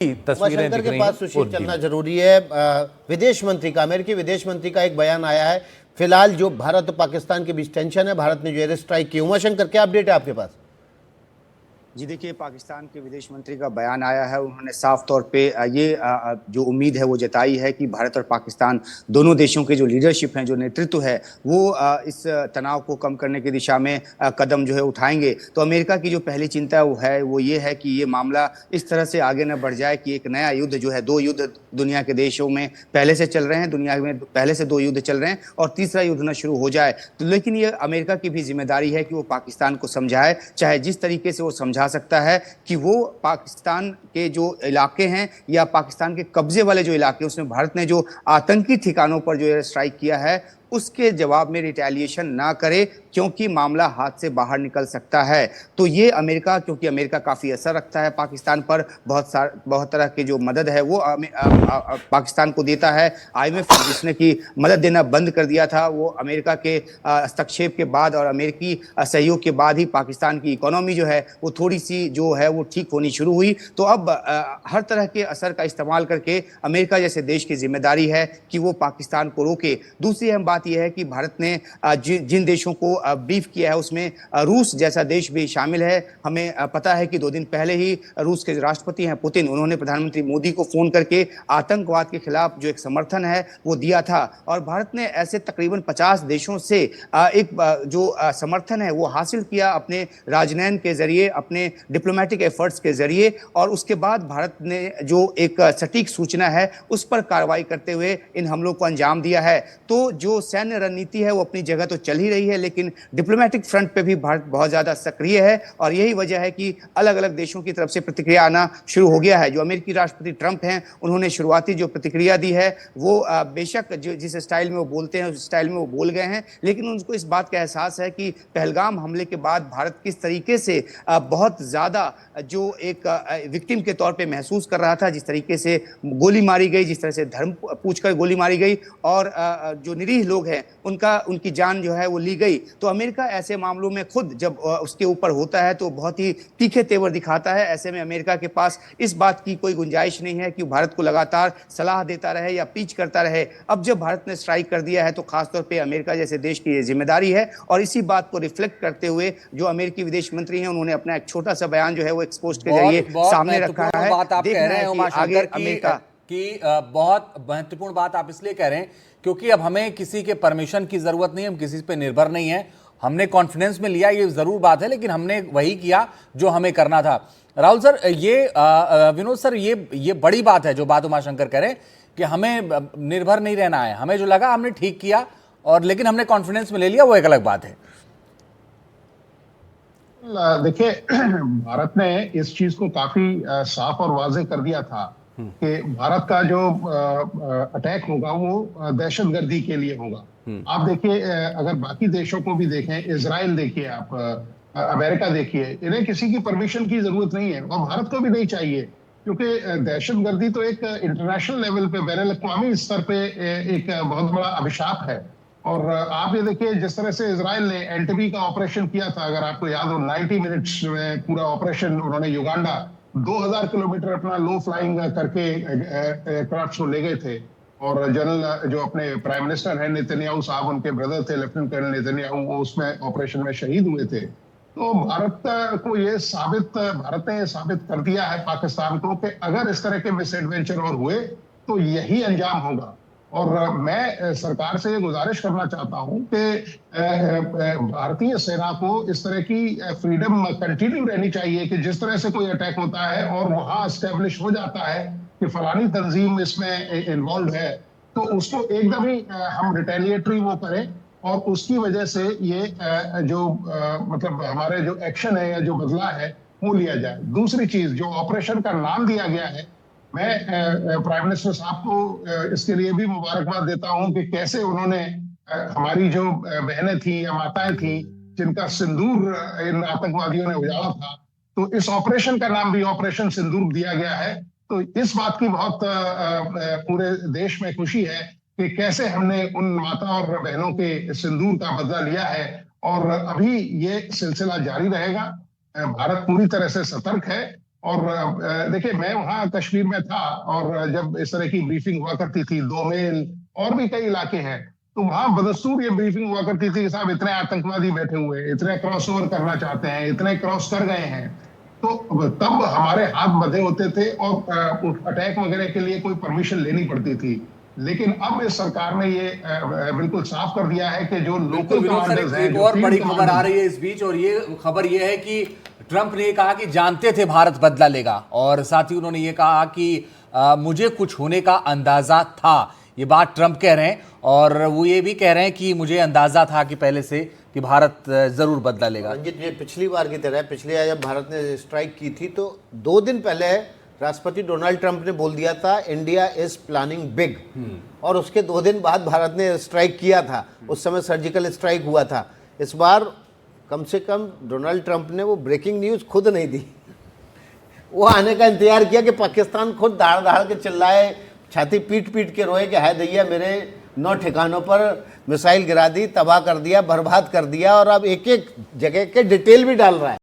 तस्वीरें शंकर दिख के रही पास हैं। सुशील चलना जरूरी है। विदेश मंत्री का, अमेरिकी विदेश मंत्री का एक बयान आया है फिलहाल जो भारत और पाकिस्तान के बीच टेंशन है, भारत ने जो एयर स्ट्राइक की। उमाशंकर, क्या अपडेट है आपके पास? जी देखिए, पाकिस्तान के विदेश मंत्री का बयान आया है। उन्होंने साफ तौर पे ये जो उम्मीद है वो जताई है कि भारत और पाकिस्तान दोनों देशों के जो लीडरशिप हैं, जो नेतृत्व है, वो इस तनाव को कम करने की दिशा में कदम जो है उठाएंगे। तो अमेरिका की जो पहली चिंता वो ये है कि ये मामला इस तरह से आगे न बढ़ जाए कि एक नया युद्ध जो है, दो युद्ध दुनिया के देशों में पहले से चल रहे हैं, दुनिया में पहले से दो युद्ध चल रहे हैं और तीसरा युद्ध न शुरू हो जाए। तो लेकिन ये अमेरिका की भी जिम्मेदारी है कि वो पाकिस्तान को समझाए, चाहे जिस तरीके से वो समझा सकता है कि वो पाकिस्तान के जो इलाके हैं या पाकिस्तान के कब्जे वाले जो इलाके, उसमें भारत ने जो आतंकी ठिकानों पर जो एयर स्ट्राइक किया है उसके जवाब में रिटेलिएशन ना करे, क्योंकि मामला हाथ से बाहर निकल सकता है। तो ये अमेरिका, क्योंकि अमेरिका काफी असर रखता है पाकिस्तान पर, बहुत तरह की जो मदद है वो पाकिस्तान को देता है। आईएमएफ जिसने की मदद देना बंद कर दिया था, वो अमेरिका के हस्तक्षेप के बाद और अमेरिकी सहयोग के बाद ही पाकिस्तान की इकोनॉमी जो है वो थोड़ी सी जो है वो ठीक होनी शुरू हुई। तो अब हर तरह के असर का इस्तेमाल करके अमेरिका जैसे देश की जिम्मेदारी है कि वो पाकिस्तान को रोके। दूसरी अहम बात यह है कि भारत ने जिन देशों को ब्रीफ किया है उसमें रूस जैसा देश भी शामिल है। हमें पता है कि 2 दिन पहले ही रूस के राष्ट्रपति हैं पुतिन, उन्होंने प्रधानमंत्री मोदी को फोन करके आतंकवाद के खिलाफ जो एक समर्थन है वो दिया था। और भारत ने ऐसे तकरीबन 50 देशों से एक जो समर्थन है वो हासिल किया अपने राजनयन के जरिए, अपने डिप्लोमेटिक एफर्ट्स के जरिए। और उसके बाद भारत ने जो एक सटीक सूचना है उस पर कार्रवाई करते हुए इन हमलों को अंजाम दिया है। तो जो सैन्य रणनीति है वो अपनी जगह तो चल ही रही है, लेकिन डिप्लोमेटिक फ्रंट पे भी भारत बहुत ज्यादा सक्रिय है। और यही वजह है कि अलग अलग देशों की तरफ से प्रतिक्रिया आना शुरू हो गया है। जो अमेरिकी राष्ट्रपति ट्रंप हैं, उन्होंने शुरुआती जो प्रतिक्रिया दी है वो बेशक जिस स्टाइल में वो बोलते हैं उस स्टाइल में वो बोल गए हैं, लेकिन उनको इस बात का एहसास है कि पहलगाम हमले के बाद भारत किस तरीके से बहुत ज्यादा जो एक विक्टिम के तौर पे महसूस कर रहा था, जिस तरीके से गोली मारी गई, जिस तरह से धर्म पूछकर गोली मारी गई और जो निरीह लोग हैं उनकी जान जो है वो ली गई। तो अमेरिका ऐसे मामलों में खुद जब उसके ऊपर होता है तो बहुत ही तीखे तेवर दिखाता है। ऐसे में अमेरिका के पास इस बात की कोई गुंजाइश नहीं है कि भारत को लगातार सलाह देता रहे या पीछ करता रहे। अब जब भारत ने स्ट्राइक कर दिया है तो खासतौर पर अमेरिका जैसे देश की ये जिम्मेदारी है। और इसी बात को रिफ्लेक्ट करते हुए जो अमेरिकी विदेश मंत्री हैं, उन्होंने अपना एक छोटा सा बयान जो है वो एक्सपोस्ट के जरिए सामने रखा है। बात आप कह रहे हैं उमाशंकर की बहुत महत्वपूर्ण बात आप इसलिए कह रहे हैं क्योंकि अब हमें किसी के परमिशन की जरूरत नहीं है, हम किसी पे निर्भर नहीं है। हमने कॉन्फिडेंस में लिया, ये जरूर बात है, लेकिन हमने वही किया जो हमें करना था। राहुल सर, ये विनोद सर, ये बड़ी बात है जो बात उमाशंकर कह रहे हैं कि हमें निर्भर नहीं रहना है। हमें जो लगा हमने ठीक किया, और लेकिन हमने कॉन्फिडेंस में ले लिया, वो एक अलग बात है। देखिए, भारत ने इस चीज को काफी साफ और वाज़ेह कर दिया था कि भारत का जो अटैक होगा वो दहशतगर्दी के लिए होगा। आप देखिए, अगर बाकी देशों को भी देखें, इजराइल देखिए, आप अमेरिका देखिए, इन्हें किसी की परमिशन की जरूरत नहीं है और भारत को भी नहीं चाहिए, क्योंकि दहशतगर्दी तो एक इंटरनेशनल लेवल पे, बैनुल-अक़वामी स्तर पे एक बहुत बड़ा अभिशाप है। और आप ये देखिए, जिस तरह से इजराइल ने एंटेबी का ऑपरेशन किया था, अगर आपको याद हो, 90 मिनट्स में पूरा ऑपरेशन उन्होंने युगांडा 2000 किलोमीटर अपना लो फ्लाइंग करके एयरक्राफ्ट को ले गए थे। और जनरल जो अपने प्राइम मिनिस्टर हैं नेतन्याहू साहब, उनके ब्रदर थे लेफ्टिनेंट कर्नल नेतन्याहू, वो उसमें ऑपरेशन में शहीद हुए थे। तो भारत ने ये साबित कर दिया है पाकिस्तान को कि अगर इस तरह के मिस एडवेंचर और हुए तो यही अंजाम होगा। और मैं सरकार से ये गुजारिश करना चाहता हूं कि भारतीय सेना को इस तरह की फ्रीडम कंटिन्यू रहनी चाहिए कि जिस तरह से कोई अटैक होता है और वहां एस्टेब्लिश हो जाता है कि फलानी तंजीम इसमें इन्वॉल्व है, तो उसको एकदम ही हम रिटेलिएटरी वो करें और उसकी वजह से ये मतलब हमारे जो एक्शन है या जो बदला है वो लिया जाए। दूसरी चीज, जो ऑपरेशन का नाम दिया गया है, मैं प्राइम मिनिस्टर साहब को इसके लिए भी मुबारकबाद देता हूं कि कैसे उन्होंने हमारी जो बहनें थी या माताएं थी जिनका सिंदूर इन आतंकवादियों ने उजाड़ा था, तो इस ऑपरेशन का नाम भी ऑपरेशन सिंदूर दिया गया है। तो इस बात की बहुत पूरे देश में खुशी है कि कैसे हमने उन माता और बहनों के सिंदूर का बदला लिया है। और अभी ये सिलसिला जारी रहेगा। भारत पूरी तरह से सतर्क है और देखिए, मैं वहां कश्मीर में था, और जब इस तरह की ब्रीफिंग हुआ करती थी, दोमेल और भी कई इलाके हैं, तो वहां बदस्तूर ये ब्रीफिंग हुआ करती थी कि साहब इतने आतंकवादी बैठे हुए हैं, इतने क्रॉस ओवर करना चाहते हैं, इतने क्रॉस कर गए हैं। तो तब हमारे हाथ बंधे होते थे और अटैक वगैरह के लिए कोई परमिशन लेनी पड़ती थी। लेकिन अब इस सरकार ने ये बिल्कुल साफ कर दिया है कि जो लोकल विनोद सर, कमांडर्स हैं, एक जो और फील्ड बड़ी खबर आ कमांडर्स, रही है इस बीच, और ये खबर ये है कि ट्रंप ने कहा कि जानते थे भारत बदला लेगा, और साथ ही उन्होंने ये कहा कि मुझे कुछ होने का अंदाजा था। ये बात ट्रंप कह रहे हैं, और वो ये भी कह रहे हैं कि मुझे अंदाजा था कि पहले से कि भारत जरूर बदला लेगा। रंजित, ये पिछली बार की तरह पिछली बार जब भारत ने स्ट्राइक की थी तो 2 दिन पहले राष्ट्रपति डोनाल्ड ट्रंप ने बोल दिया था इंडिया इज प्लानिंग बिग, और उसके 2 दिन बाद भारत ने स्ट्राइक किया था। उस समय सर्जिकल स्ट्राइक हुआ था। इस बार कम से कम डोनाल्ड ट्रंप ने वो ब्रेकिंग न्यूज़ खुद नहीं दी, वो आने का इंतजार किया कि पाकिस्तान खुद दहाड़ दहाड़ के चिल्लाए, छाती पीट पीट के रोए कि हाय दैया, मेरे 9 ठिकानों पर मिसाइल गिरा दी, तबाह कर दिया, बर्बाद कर दिया, और अब एक एक जगह के डिटेल भी डाल रहा है।